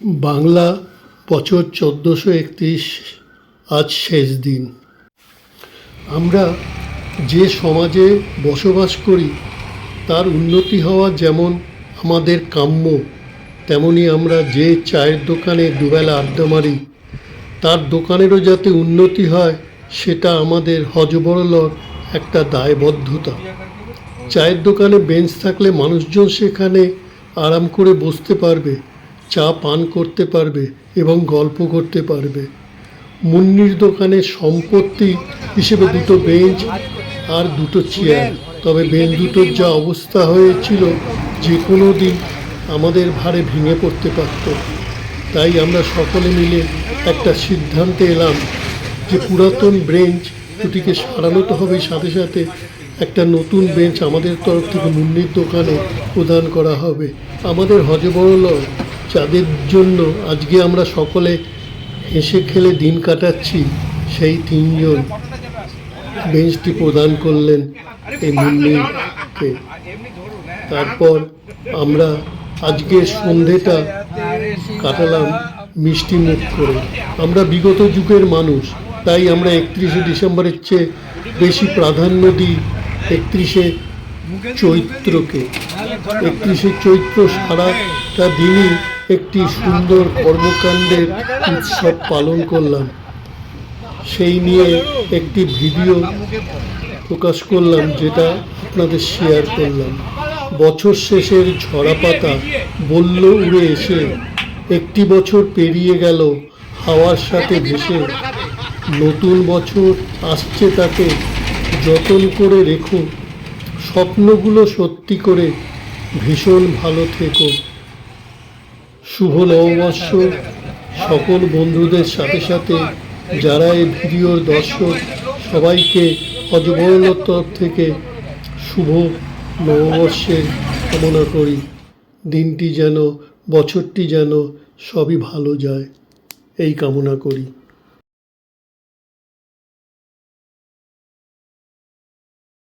বাংলা বছর ১৪৩১ আজ শেষ দিন। আমরা যে সমাজে বসবাস করি তার উন্নতি হওয়া যেমন আমাদের কাম্য, তেমনি আমরা যে চায়ের দোকানে দুবেলা আড্ডা মারি তার দোকানেরও যাতে উন্নতি হয় সেটা আমাদের হযবরলর একটা দায়বদ্ধতা। চায়ের দোকানে বেঞ্চ থাকলে মানুষজন সেখানে আরাম করে বসতে পারবে, চা পান করতে পারবে এবং গল্প করতে পারবে। মুন্নির দোকানে সম্পত্তি হিসেবে দুটো বেঞ্চ আর দুটো চেয়ার, তবে বেঞ্চ দুটোর যা অবস্থা হয়েছিল যে কোনো দিন আমাদের ভারে ভেঙে পড়তে পারত। তাই আমরা সকলে মিলে একটা সিদ্ধান্তে এলাম যে পুরাতন বেঞ্চ দুটিকে সারানো তো হবে, সাথে সাথে একটা নতুন বেঞ্চ আমাদের তরফ থেকে মুন্নির দোকানে প্রদান করা হবে। আমাদের হযবরলর যাদের জন্য আজকে আমরা সকলে হেসে খেলে দিন কাটাচ্ছি, সেই তিনজন বেঞ্চটি প্রদান করলেন এই মুন্নিকে। তারপর আমরা আজকের সন্ধেটা কাটালাম মিষ্টি মুখ করে। আমরা বিগত যুগের মানুষ, তাই আমরা ৩১শে ডিসেম্বরের চেয়ে বেশি প্রাধান্য দিই ৩১শে চৈত্রকে। ৩১শে চৈত্র সারাটা দিনই একটি সুন্দর কর্মকাণ্ডের উৎসব পালন করলাম। সেই নিয়ে একটি ভিডিও প্রকাশ করলাম, যেটা আপনাদের শেয়ার করলাম। বছর শেষের ঝরা পাতা বলল উড়ে এসে, একটি বছর পেরিয়ে গেল হাওয়ার সাথে ভেসে। নতুন বছর আসছে, তাকে যতন করে রেখো, স্বপ্নগুলো সত্যি করে ভীষণ ভালো থেকো। শুভ নববর্ষ সকল বন্ধুদের সাথে সাথে যারা এই ভিডিওর দর্শক সবাইকে হযবরলর তরফ থেকে শুভ নববর্ষের কামনা করি। দিনটি যেন, বছরটি যেন সবই ভালো যায়, এই কামনা করি।